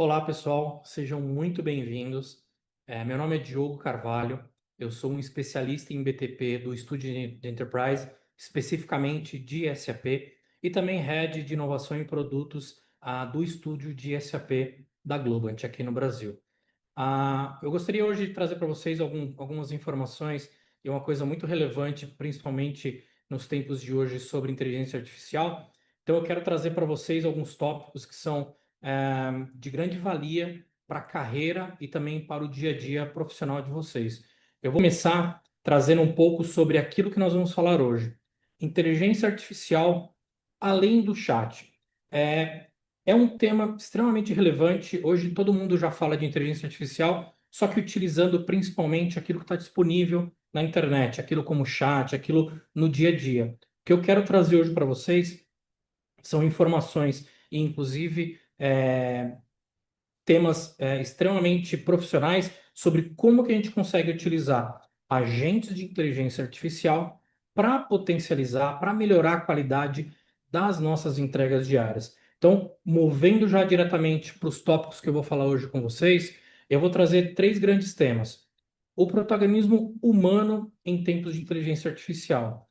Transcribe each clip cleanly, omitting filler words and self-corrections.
Olá, pessoal, sejam muito bem-vindos. Meu nome é Diogo Carvalho, eu sou um especialista em BTP do Estúdio de Enterprise, especificamente de SAP, e também Head de Inovação em Produtos do Estúdio de SAP da Globant aqui no Brasil. Eu gostaria hoje de trazer para vocês algumas informações e uma coisa muito relevante, principalmente nos tempos de hoje, sobre inteligência artificial. Então, eu quero trazer para vocês alguns tópicos que são de grande valia para a carreira e também para o dia a dia profissional de vocês. Eu vou começar trazendo um pouco sobre aquilo que nós vamos falar hoje. Inteligência artificial além do chat. É, é um tema extremamente relevante. Hoje todo mundo já fala de inteligência artificial, só que utilizando principalmente aquilo que está disponível na internet, aquilo como chat, aquilo no dia a dia. O que eu quero trazer hoje para vocês são informações e, inclusive, temas extremamente profissionais sobre como que a gente consegue utilizar agentes de inteligência artificial para potencializar, para melhorar a qualidade das nossas entregas diárias. Então, movendo já diretamente para os tópicos que eu vou falar hoje com vocês, eu vou trazer três grandes temas. O protagonismo humano em tempos de inteligência artificial.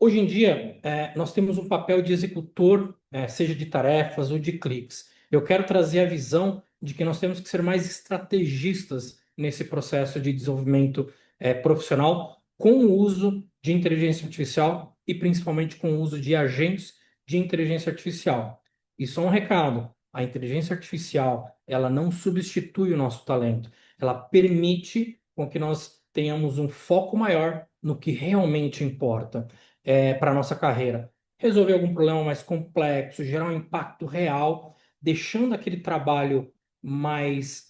Hoje em dia, nós temos um papel de executor, seja de tarefas ou de cliques. Eu quero trazer a visão de que nós temos que ser mais estrategistas nesse processo de desenvolvimento, profissional, com o uso de inteligência artificial e principalmente com o uso de agentes de inteligência artificial. E só um recado: a inteligência artificial, ela não substitui o nosso talento, ela permite com que nós tenhamos um foco maior no que realmente importa para a nossa carreira. Resolver algum problema mais complexo, gerar um impacto real, deixando aquele trabalho mais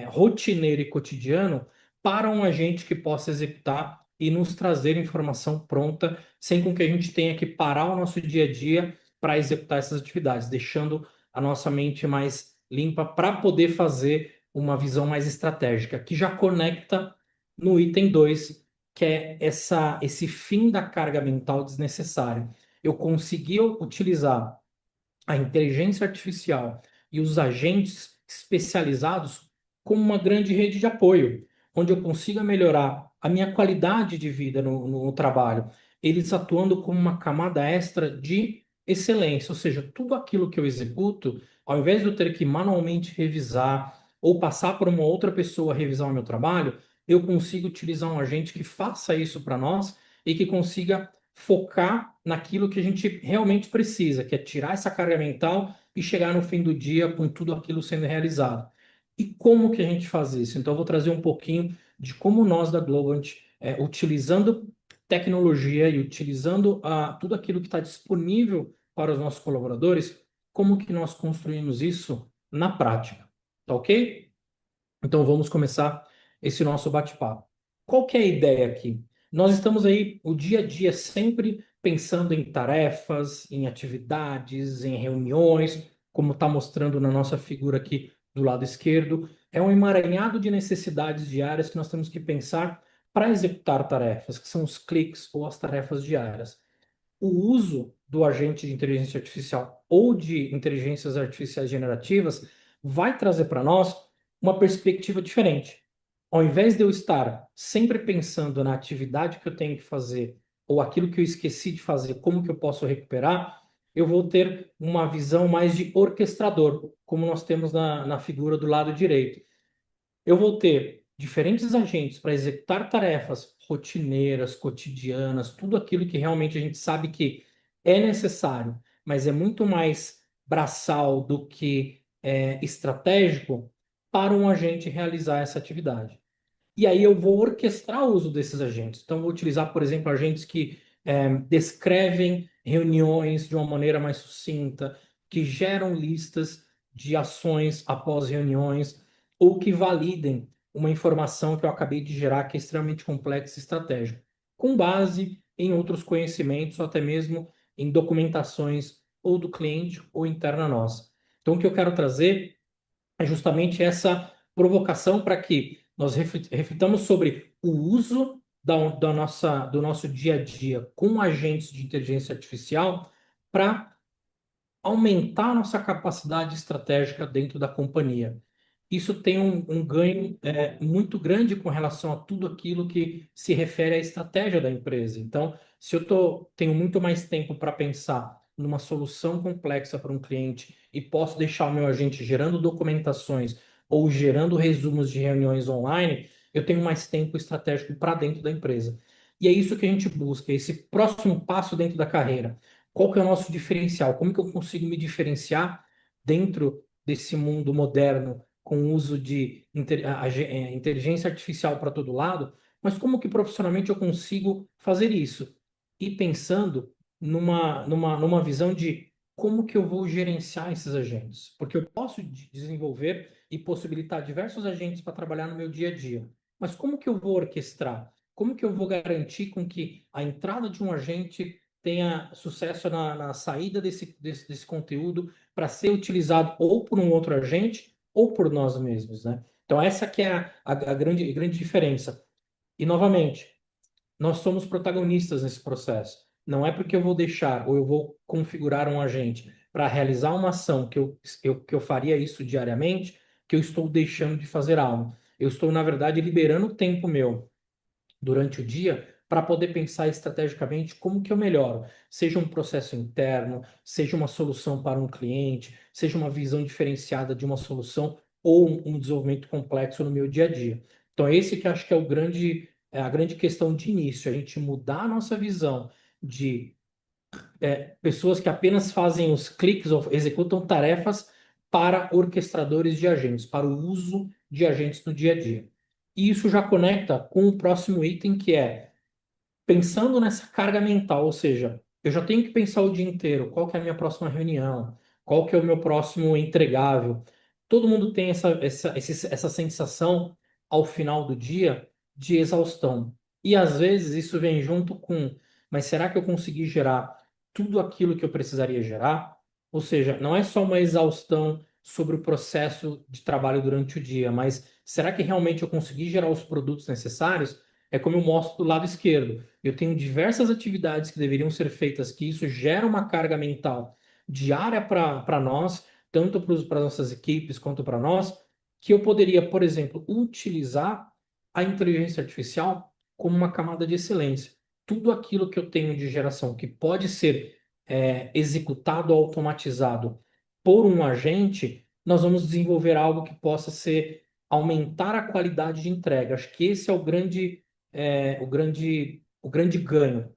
rotineiro e cotidiano para um agente que possa executar e nos trazer informação pronta, sem com que a gente tenha que parar o nosso dia a dia para executar essas atividades, deixando a nossa mente mais limpa para poder fazer uma visão mais estratégica, que já conecta no item 2, que é esse fim da carga mental desnecessária. Eu consegui utilizar a inteligência artificial e os agentes especializados como uma grande rede de apoio, onde eu consiga melhorar a minha qualidade de vida no trabalho, eles atuando como uma camada extra de excelência, ou seja, tudo aquilo que eu executo, ao invés de eu ter que manualmente revisar ou passar por uma outra pessoa revisar o meu trabalho, eu consigo utilizar um agente que faça isso para nós e que consiga focar naquilo que a gente realmente precisa, que é tirar essa carga mental e chegar no fim do dia com tudo aquilo sendo realizado. E como que a gente faz isso? Então, eu vou trazer um pouquinho de como nós da Globant, utilizando tecnologia e utilizando tudo aquilo que está disponível para os nossos colaboradores, como que nós construímos isso na prática. Tá ok? Então vamos começar esse nosso bate-papo. Qual que é a ideia aqui? Nós estamos aí o dia a dia sempre pensando em tarefas, em atividades, em reuniões, como está mostrando na nossa figura aqui do lado esquerdo. É um emaranhado de necessidades diárias que nós temos que pensar para executar tarefas, que são os cliques ou as tarefas diárias. O uso do agente de inteligência artificial ou de inteligências artificiais generativas vai trazer para nós uma perspectiva diferente. Ao invés de eu estar sempre pensando na atividade que eu tenho que fazer ou aquilo que eu esqueci de fazer, como que eu posso recuperar, eu vou ter uma visão mais de orquestrador, como nós temos na figura do lado direito. Eu vou ter diferentes agentes para executar tarefas rotineiras, cotidianas, tudo aquilo que realmente a gente sabe que é necessário, mas é muito mais braçal do que estratégico para um agente realizar essa atividade. E aí eu vou orquestrar o uso desses agentes. Então, vou utilizar, por exemplo, agentes que descrevem reuniões de uma maneira mais sucinta, que geram listas de ações após reuniões, ou que validem uma informação que eu acabei de gerar, que é extremamente complexa e estratégica, com base em outros conhecimentos, ou até mesmo em documentações ou do cliente ou interna nossa. Então, o que eu quero trazer é justamente essa provocação para que nós reflitamos sobre o uso do nosso dia a dia com agentes de inteligência artificial para aumentar a nossa capacidade estratégica dentro da companhia. Isso tem um ganho muito grande com relação a tudo aquilo que se refere à estratégia da empresa. Então, se tenho muito mais tempo para pensar numa solução complexa para um cliente e posso deixar o meu agente gerando documentações ou gerando resumos de reuniões online, eu tenho mais tempo estratégico para dentro da empresa. E é isso que a gente busca, esse próximo passo dentro da carreira. Qual que é o nosso diferencial? Como que eu consigo me diferenciar dentro desse mundo moderno com o uso de inteligência artificial para todo lado? Mas como que profissionalmente eu consigo fazer isso? E pensando numa visão de como que eu vou gerenciar esses agentes? Porque eu posso desenvolver e possibilitar diversos agentes para trabalhar no meu dia a dia. Mas como que eu vou orquestrar? Como que eu vou garantir com que a entrada de um agente tenha sucesso na saída desse conteúdo para ser utilizado ou por um outro agente ou por nós mesmos, né? Então, essa que é a grande diferença. E, novamente, nós somos protagonistas nesse processo. Não é porque eu vou deixar ou eu vou configurar um agente para realizar uma ação que eu faria isso diariamente, que eu estou deixando de fazer algo. Eu estou, na verdade, liberando tempo meu durante o dia para poder pensar estrategicamente como que eu melhoro, seja um processo interno, seja uma solução para um cliente, seja uma visão diferenciada de uma solução ou um desenvolvimento complexo no meu dia a dia. Então, esse que acho que é a grande questão de início, a gente mudar a nossa visão de pessoas que apenas fazem os cliques ou executam tarefas para orquestradores de agentes, para o uso de agentes no dia a dia. E isso já conecta com o próximo item, que é pensando nessa carga mental, ou seja, eu já tenho que pensar o dia inteiro, qual que é a minha próxima reunião, qual que é o meu próximo entregável. Todo mundo tem essa sensação ao final do dia de exaustão. E às vezes isso vem junto com, mas será que eu consegui gerar tudo aquilo que eu precisaria gerar? Ou seja, não é só uma exaustão sobre o processo de trabalho durante o dia, mas será que realmente eu consegui gerar os produtos necessários? É como eu mostro do lado esquerdo. Eu tenho diversas atividades que deveriam ser feitas, que isso gera uma carga mental diária para nós, tanto para as nossas equipes quanto para nós, que eu poderia, por exemplo, utilizar a inteligência artificial como uma camada de excelência. Tudo aquilo que eu tenho de geração que pode ser executado ou automatizado por um agente, nós vamos desenvolver algo que possa ser aumentar a qualidade de entrega. Acho que esse é o grande ganho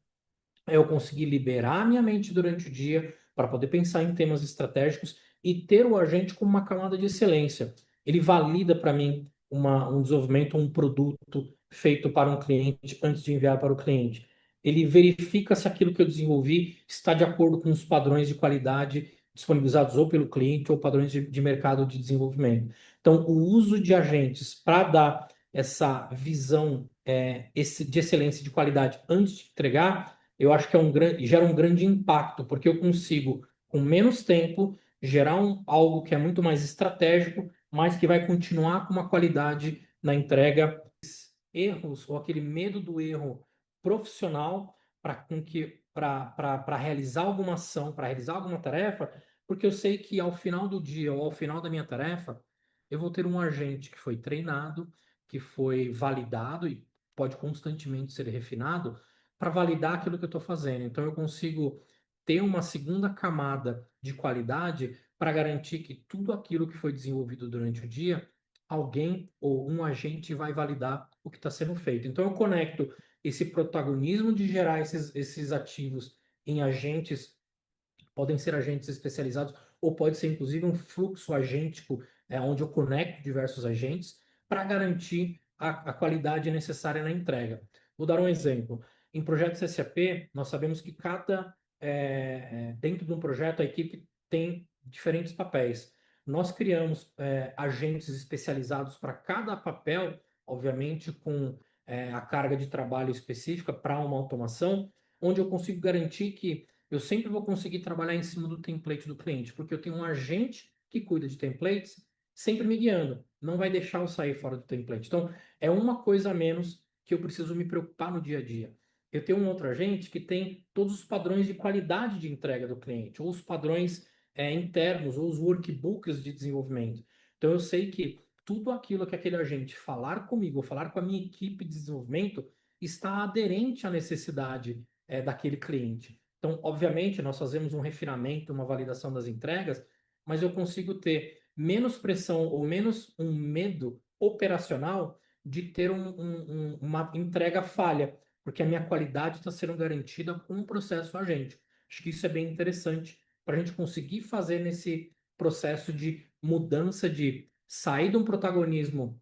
é eu conseguir liberar minha mente durante o dia para poder pensar em temas estratégicos e ter o agente como uma camada de excelência. Ele valida para mim um desenvolvimento, um produto feito para um cliente antes de enviar para o cliente. Ele verifica se aquilo que eu desenvolvi está de acordo com os padrões de qualidade disponibilizados ou pelo cliente ou padrões de mercado de desenvolvimento. Então, o uso de agentes para dar essa visão de excelência e de qualidade antes de entregar eu acho que gera um grande impacto, porque eu consigo, com menos tempo, gerar algo que é muito mais estratégico, mas que vai continuar com uma qualidade na entrega. Erros, ou aquele medo do erro profissional para realizar alguma ação, para realizar alguma tarefa, porque eu sei que ao final do dia ou ao final da minha tarefa, eu vou ter um agente que foi treinado, que foi validado e pode constantemente ser refinado para validar aquilo que eu estou fazendo. Então, eu consigo ter uma segunda camada de qualidade para garantir que tudo aquilo que foi desenvolvido durante o dia, alguém ou um agente vai validar o que está sendo feito. Então, eu conecto esse protagonismo de gerar esses ativos em agentes, podem ser agentes especializados, ou pode ser inclusive um fluxo agêntico, onde eu conecto diversos agentes para garantir a qualidade necessária na entrega. Vou dar um exemplo. Em projetos SAP, nós sabemos que dentro de um projeto, a equipe tem diferentes papéis. Nós criamos agentes especializados para cada papel, obviamente com a carga de trabalho específica para uma automação, onde eu consigo garantir que eu sempre vou conseguir trabalhar em cima do template do cliente, porque eu tenho um agente que cuida de templates sempre me guiando, não vai deixar eu sair fora do template. Então, é uma coisa a menos que eu preciso me preocupar no dia a dia. Eu tenho um outro agente que tem todos os padrões de qualidade de entrega do cliente, ou os padrões internos, ou os workbooks de desenvolvimento. Então, eu sei que tudo aquilo que aquele agente falar comigo, ou falar com a minha equipe de desenvolvimento, está aderente à necessidade, daquele cliente. Então, obviamente, nós fazemos um refinamento, uma validação das entregas, mas eu consigo ter menos pressão ou menos um medo operacional de ter uma entrega falha, porque a minha qualidade está sendo garantida com um processo agente. Acho que isso é bem interessante para a gente conseguir fazer nesse processo de mudança de sair de um protagonismo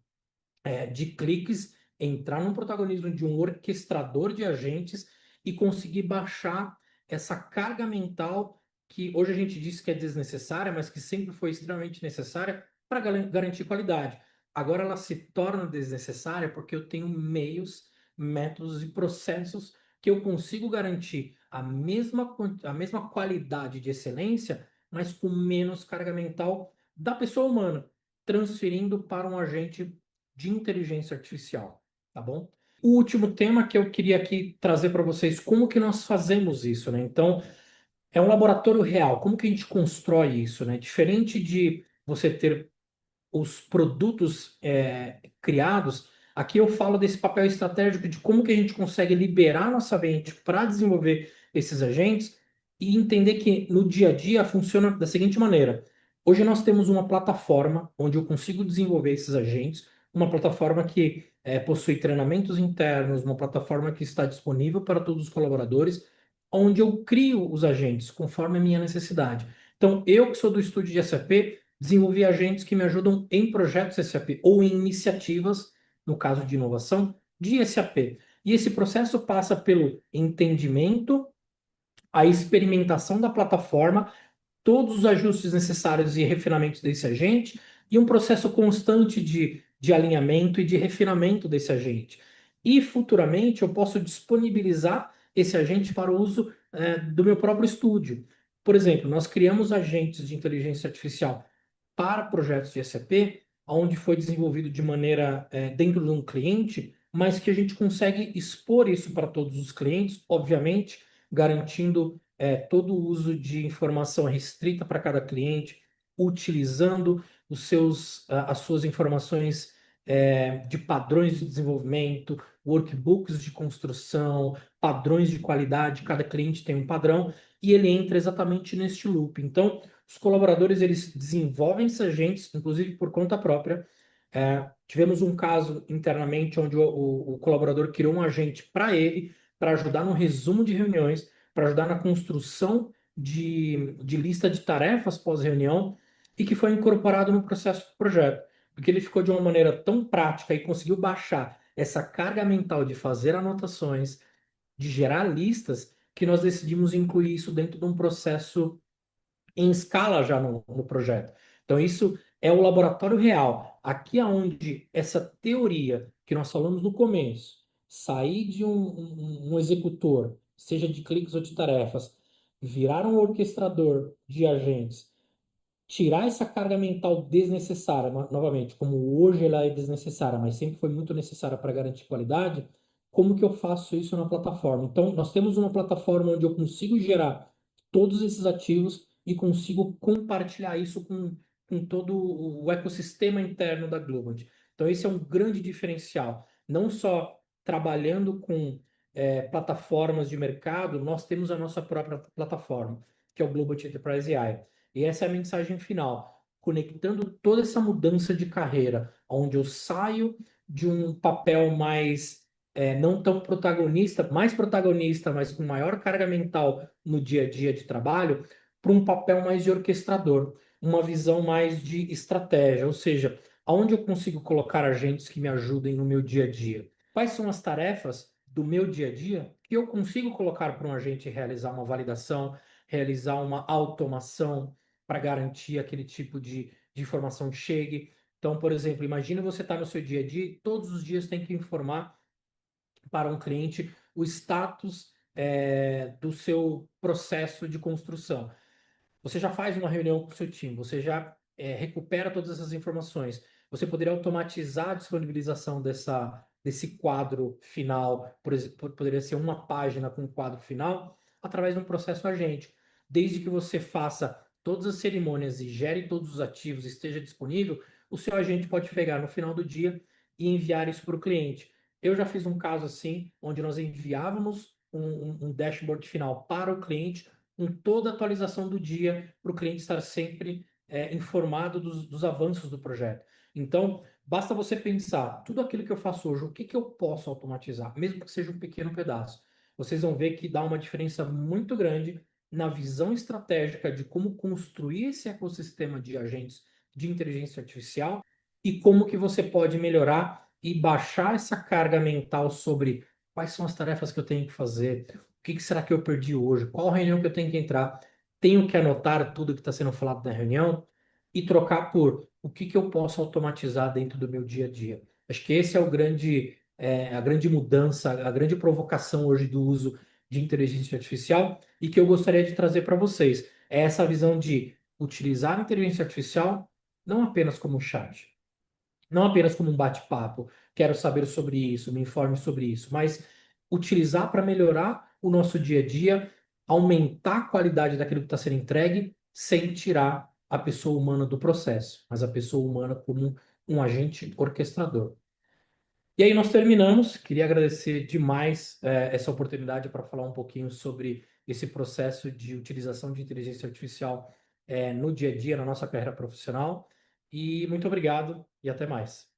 de cliques, entrar num protagonismo de um orquestrador de agentes e conseguir baixar essa carga mental que hoje a gente diz que é desnecessária, mas que sempre foi extremamente necessária para garantir qualidade. Agora ela se torna desnecessária porque eu tenho meios, métodos e processos que eu consigo garantir a mesma qualidade de excelência, mas com menos carga mental da pessoa humana, transferindo para um agente de inteligência artificial, tá bom? O último tema que eu queria aqui trazer para vocês, como que nós fazemos isso, né? Então, é um laboratório real, como que a gente constrói isso, né? Diferente de você ter os produtos criados, aqui eu falo desse papel estratégico de como que a gente consegue liberar nossa mente para desenvolver esses agentes e entender que no dia a dia funciona da seguinte maneira. Hoje nós temos uma plataforma onde eu consigo desenvolver esses agentes, uma plataforma que possui treinamentos internos, uma plataforma que está disponível para todos os colaboradores, onde eu crio os agentes conforme a minha necessidade. Então, eu que sou do estúdio de SAP, desenvolvi agentes que me ajudam em projetos SAP ou em iniciativas, no caso de inovação, de SAP. E esse processo passa pelo entendimento, a experimentação da plataforma, todos os ajustes necessários e refinamentos desse agente, e um processo constante de alinhamento e de refinamento desse agente. E futuramente eu posso disponibilizar esse agente para o uso do meu próprio estúdio. Por exemplo, nós criamos agentes de inteligência artificial para projetos de SAP, onde foi desenvolvido de maneira dentro de um cliente, mas que a gente consegue expor isso para todos os clientes, obviamente, garantindo todo o uso de informação restrita para cada cliente, utilizando as suas informações de padrões de desenvolvimento, workbooks de construção, padrões de qualidade, cada cliente tem um padrão, e ele entra exatamente neste loop. Então, os colaboradores eles desenvolvem esses agentes, inclusive por conta própria. Tivemos um caso internamente onde o colaborador criou um agente para ele, para ajudar no resumo de reuniões, para ajudar na construção de lista de tarefas pós-reunião e que foi incorporado no processo do projeto, porque ele ficou de uma maneira tão prática e conseguiu baixar essa carga mental de fazer anotações, de gerar listas, que nós decidimos incluir isso dentro de um processo em escala já no projeto. Então, isso é o laboratório real. Aqui é onde essa teoria que nós falamos no começo, sair de um executor, seja de cliques ou de tarefas, virar um orquestrador de agentes, tirar essa carga mental desnecessária, novamente, como hoje ela é desnecessária, mas sempre foi muito necessária para garantir qualidade, como que eu faço isso na plataforma? Então, nós temos uma plataforma onde eu consigo gerar todos esses ativos e consigo compartilhar isso com todo o ecossistema interno da Globant. Então, esse é um grande diferencial. Não só trabalhando com plataformas de mercado, nós temos a nossa própria plataforma, que é o Globant Enterprise AI. E essa é a mensagem final, conectando toda essa mudança de carreira, onde eu saio de um papel mais não tão protagonista, mais protagonista, mas com maior carga mental no dia a dia de trabalho, para um papel mais de orquestrador, uma visão mais de estratégia, ou seja, aonde eu consigo colocar agentes que me ajudem no meu dia a dia. Quais são as tarefas do meu dia a dia que eu consigo colocar para um agente realizar uma validação, realizar uma automação, para garantir aquele tipo de informação que chegue. Então, por exemplo, imagine você estar no seu dia a dia e todos os dias tem que informar para um cliente o status do seu processo de construção. Você já faz uma reunião com o seu time, você já recupera todas essas informações. Você poderia automatizar a disponibilização desse quadro final, por exemplo, poderia ser uma página com um quadro final, através de um processo agente. Desde que você faça todas as cerimônias e gere todos os ativos, esteja disponível, o seu agente pode pegar no final do dia e enviar isso para o cliente. Eu já fiz um caso assim, onde nós enviávamos um dashboard final para o cliente, com toda a atualização do dia, para o cliente estar sempre informado dos avanços do projeto. Então, basta você pensar, tudo aquilo que eu faço hoje, o que eu posso automatizar, mesmo que seja um pequeno pedaço. Vocês vão ver que dá uma diferença muito grande na visão estratégica de como construir esse ecossistema de agentes de inteligência artificial e como que você pode melhorar e baixar essa carga mental sobre quais são as tarefas que eu tenho que fazer, o que será que eu perdi hoje, qual reunião que eu tenho que entrar, tenho que anotar tudo que está sendo falado na reunião e trocar por o que eu posso automatizar dentro do meu dia a dia. Acho que esse é a grande mudança, a grande provocação hoje do uso de inteligência artificial e que eu gostaria de trazer para vocês. É essa visão de utilizar a inteligência artificial não apenas como um chat, não apenas como um bate-papo, quero saber sobre isso, me informe sobre isso, mas utilizar para melhorar o nosso dia a dia, aumentar a qualidade daquilo que está sendo entregue, sem tirar a pessoa humana do processo, mas a pessoa humana como um agente orquestrador. E aí nós terminamos. Queria agradecer demais essa oportunidade para falar um pouquinho sobre esse processo de utilização de inteligência artificial no dia a dia, na nossa carreira profissional. E muito obrigado e até mais.